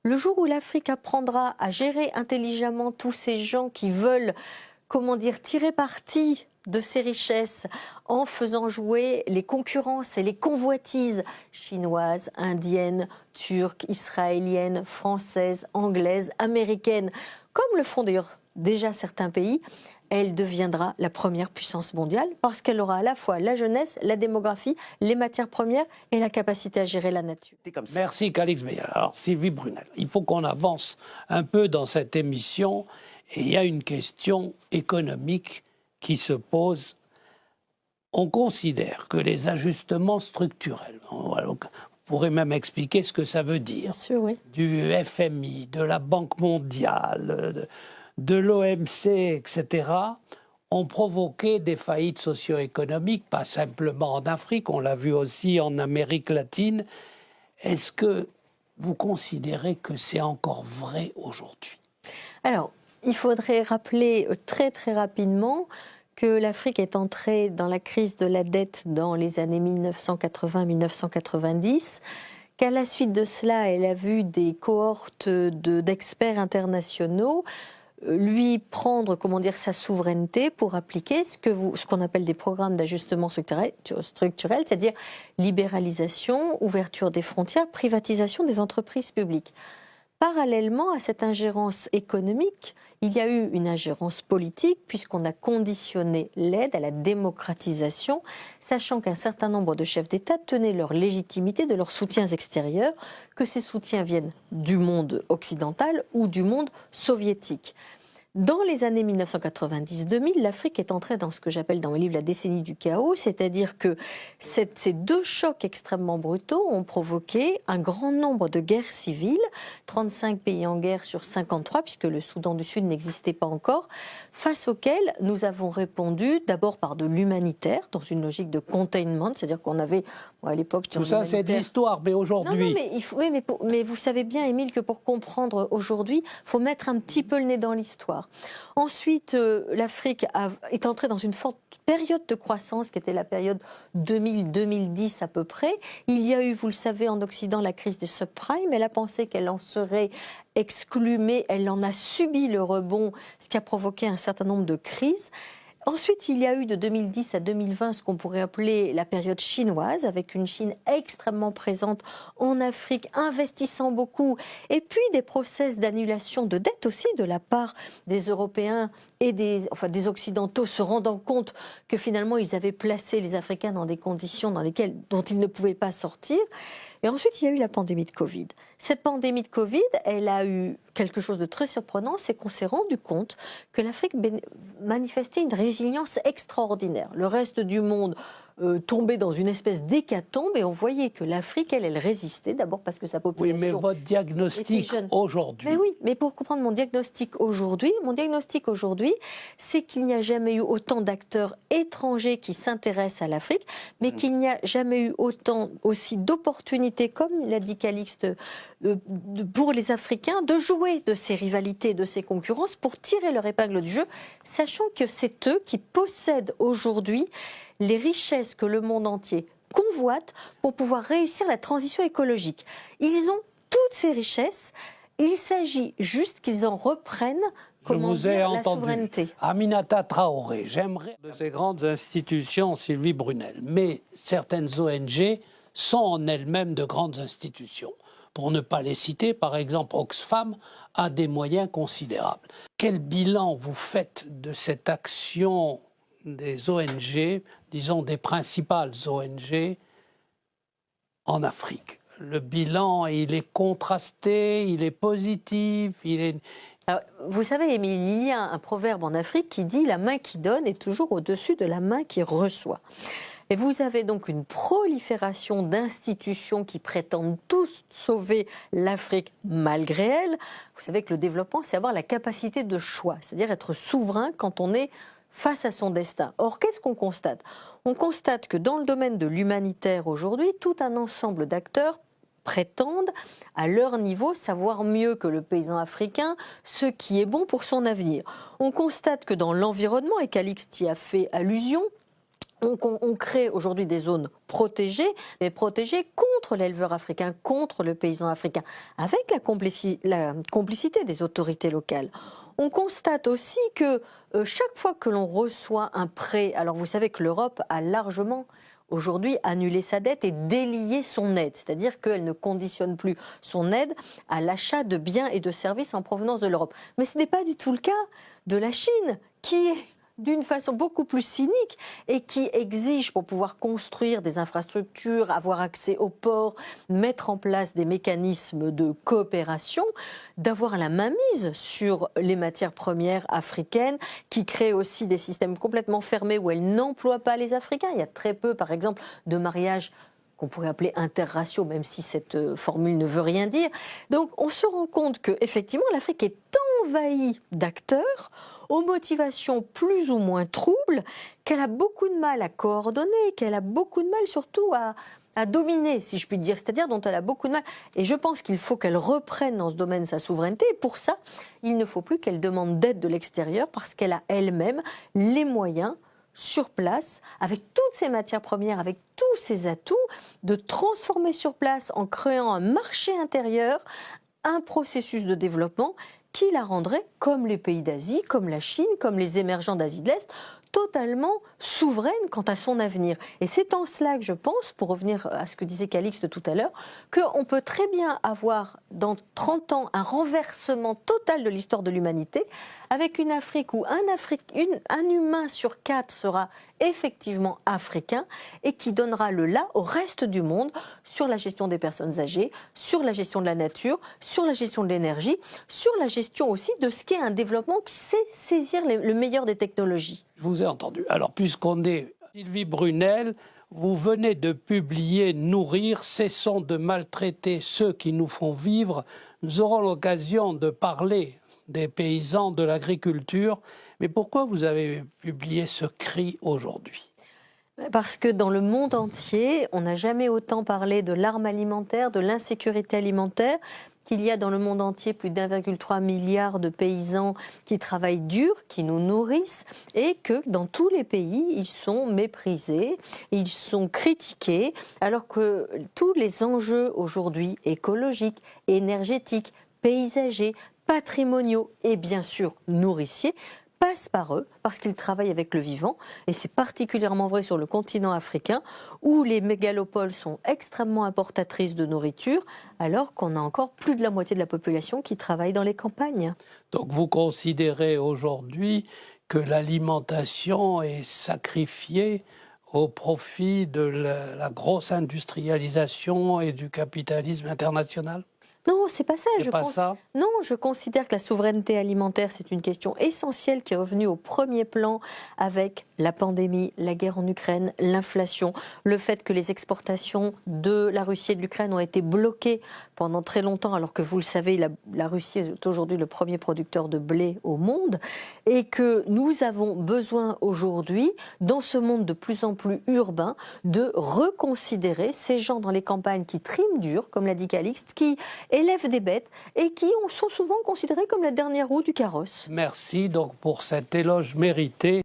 Le jour où l'Afrique apprendra à gérer intelligemment tous ces gens qui veulent, comment dire, tirer parti de ces richesses en faisant jouer les concurrences et les convoitises chinoises, indiennes, turques, israéliennes, françaises, anglaises, américaines, comme le font d'ailleurs déjà certains pays, elle deviendra la première puissance mondiale parce qu'elle aura à la fois la jeunesse, la démographie, les matières premières et la capacité à gérer la nature. Merci Calix Meyer. Alors Sylvie Brunel, il faut qu'on avance un peu dans cette émission et il y a une question économique qui se pose. On considère que les ajustements structurels, vous pourrez même expliquer ce que ça veut dire, bien sûr, oui, du FMI, de la Banque mondiale, de l'OMC, etc., ont provoqué des faillites socio-économiques, pas simplement en Afrique, on l'a vu aussi en Amérique latine. Est-ce que vous considérez que c'est encore vrai aujourd'hui? Alors, il faudrait rappeler très très rapidement que l'Afrique est entrée dans la crise de la dette dans les années 1980-1990, qu'à la suite de cela, elle a vu des cohortes d'experts internationaux lui prendre, comment dire, sa souveraineté pour appliquer ce qu'on appelle des programmes d'ajustement structurel, c'est-à-dire libéralisation, ouverture des frontières, privatisation des entreprises publiques. Parallèlement à cette ingérence économique, il y a eu une ingérence politique puisqu'on a conditionné l'aide à la démocratisation, sachant qu'un certain nombre de chefs d'État tenaient leur légitimité de leurs soutiens extérieurs, que ces soutiens viennent du monde occidental ou du monde soviétique. Dans les années 1990-2000, l'Afrique est entrée dans ce que j'appelle dans mes livres la décennie du chaos, c'est-à-dire que ces deux chocs extrêmement brutaux ont provoqué un grand nombre de guerres civiles, 35 pays en guerre sur 53, puisque le Soudan du Sud n'existait pas encore, face auxquels nous avons répondu d'abord par de l'humanitaire, dans une logique de containment, c'est-à-dire qu'on avait, à l'époque... Tout ça, c'est de l'histoire, mais aujourd'hui... mais vous savez bien, Émile, que pour comprendre aujourd'hui, il faut mettre un petit peu le nez dans l'histoire. Ensuite, l'Afrique est entrée dans une forte période de croissance qui était la période 2000-2010 à peu près. Il y a eu, vous le savez, en Occident, la crise des subprimes. Elle a pensé qu'elle en serait exclue, mais elle en a subi le rebond, ce qui a provoqué un certain nombre de crises. Ensuite, il y a eu de 2010 à 2020 ce qu'on pourrait appeler la période chinoise, avec une Chine extrêmement présente en Afrique, investissant beaucoup, et puis des process d'annulation de dette aussi de la part des Européens et des Occidentaux, se rendant compte que finalement ils avaient placé les Africains dans des conditions dont ils ne pouvaient pas sortir. Et ensuite, il y a eu la pandémie de Covid. Cette pandémie de Covid, elle a eu quelque chose de très surprenant, c'est qu'on s'est rendu compte que l'Afrique manifestait une résilience extraordinaire. Le reste du monde tombait dans une espèce d'hécatombe et on voyait que l'Afrique, elle résistait, d'abord parce que sa population... Oui, mais votre diagnostic aujourd'hui... Mais oui, mais pour comprendre mon diagnostic aujourd'hui, c'est qu'il n'y a jamais eu autant d'acteurs étrangers qui s'intéressent à l'Afrique, mais qu'il n'y a jamais eu autant aussi d'opportunités, comme l'a dit Calixte, pour les Africains de jouer de ces rivalités, de ces concurrences pour tirer leur épingle du jeu, sachant que c'est eux qui possèdent aujourd'hui les richesses que le monde entier convoite pour pouvoir réussir la transition écologique. Ils ont toutes ces richesses, il s'agit juste qu'ils en reprennent la souveraineté. Aminata Traoré, j'aimerais de ces grandes institutions, Sylvie Brunel, mais certaines ONG sont en elles-mêmes de grandes institutions. Pour ne pas les citer, par exemple, Oxfam a des moyens considérables. Quel bilan vous faites de cette action des ONG, disons des principales ONG en Afrique? Le bilan, il est contrasté, il est positif, Alors, vous savez, Émilie, il y a un proverbe en Afrique qui dit « la main qui donne est toujours au-dessus de la main qui reçoit ». Et vous avez donc une prolifération d'institutions qui prétendent tous sauver l'Afrique malgré elles. Vous savez que le développement, c'est avoir la capacité de choix, c'est-à-dire être souverain quand on est face à son destin. Or, qu'est-ce qu'on constate? On constate que dans le domaine de l'humanitaire aujourd'hui, tout un ensemble d'acteurs prétendent, à leur niveau, savoir mieux que le paysan africain ce qui est bon pour son avenir. On constate que dans l'environnement, et Calixte y a fait allusion, On crée aujourd'hui des zones protégées, mais protégées contre l'éleveur africain, contre le paysan africain, avec la complicité des autorités locales. On constate aussi que chaque fois que l'on reçoit un prêt, alors vous savez que l'Europe a largement aujourd'hui annulé sa dette et délié son aide, c'est-à-dire qu'elle ne conditionne plus son aide à l'achat de biens et de services en provenance de l'Europe. Mais ce n'est pas du tout le cas de la Chine, qui est d'une façon beaucoup plus cynique et qui exige, pour pouvoir construire des infrastructures, avoir accès aux ports, mettre en place des mécanismes de coopération, d'avoir la mainmise sur les matières premières africaines, qui crée aussi des systèmes complètement fermés où elle n'emploie pas les Africains. Il y a très peu, par exemple, de mariages qu'on pourrait appeler interraciaux, même si cette formule ne veut rien dire. Donc on se rend compte qu'effectivement l'Afrique est envahie d'acteurs aux motivations plus ou moins troubles, qu'elle a beaucoup de mal à coordonner, qu'elle a beaucoup de mal surtout à dominer, si je puis dire, c'est-à-dire dont elle a beaucoup de mal. Et je pense qu'il faut qu'elle reprenne dans ce domaine sa souveraineté. Et pour ça, il ne faut plus qu'elle demande d'aide de l'extérieur, parce qu'elle a elle-même les moyens sur place, avec toutes ces matières premières, avec tous ces atouts, de transformer sur place en créant un marché intérieur, un processus de développement qui la rendrait, comme les pays d'Asie, comme la Chine, comme les émergents d'Asie de l'Est, totalement souveraine quant à son avenir. Et c'est en cela que je pense, pour revenir à ce que disait Calixte tout à l'heure, qu'on peut très bien avoir dans 30 ans un renversement total de l'histoire de l'humanité, avec une Afrique où un humain sur 4 sera effectivement africain et qui donnera le là au reste du monde sur la gestion des personnes âgées, sur la gestion de la nature, sur la gestion de l'énergie, sur la gestion aussi de ce qu'est un développement qui sait saisir le meilleur des technologies. Je vous ai entendu. Alors, puisqu'on est Sylvie Brunel, vous venez de publier « Nourrir, cessons de maltraiter ceux qui nous font vivre ». Nous aurons l'occasion de parler des paysans, de l'agriculture. Mais pourquoi vous avez publié ce cri aujourd'hui ? Parce que dans le monde entier, on n'a jamais autant parlé de l'arme alimentaire, de l'insécurité alimentaire, qu'il y a dans le monde entier plus d'1,3 milliard de paysans qui travaillent dur, qui nous nourrissent, et que dans tous les pays, ils sont méprisés, ils sont critiqués, alors que tous les enjeux aujourd'hui écologiques, énergétiques, paysagers, patrimoniaux et bien sûr nourriciers passent par eux parce qu'ils travaillent avec le vivant, et c'est particulièrement vrai sur le continent africain où les mégalopoles sont extrêmement importatrices de nourriture alors qu'on a encore plus de la moitié de la population qui travaille dans les campagnes. Donc vous considérez aujourd'hui que l'alimentation est sacrifiée au profit de la grosse industrialisation et du capitalisme international ? Non, c'est pas ça. Ça. Non, je considère que la souveraineté alimentaire, c'est une question essentielle qui est revenue au premier plan avec la pandémie, la guerre en Ukraine, l'inflation, le fait que les exportations de la Russie et de l'Ukraine ont été bloquées pendant très longtemps, alors que vous le savez, la Russie est aujourd'hui le premier producteur de blé au monde, et que nous avons besoin aujourd'hui, dans ce monde de plus en plus urbain, de reconsidérer ces gens dans les campagnes qui triment dur, comme l'a dit Calixte, qui élèvent des bêtes et qui sont souvent considérés comme la dernière roue du carrosse. Merci donc pour cet éloge mérité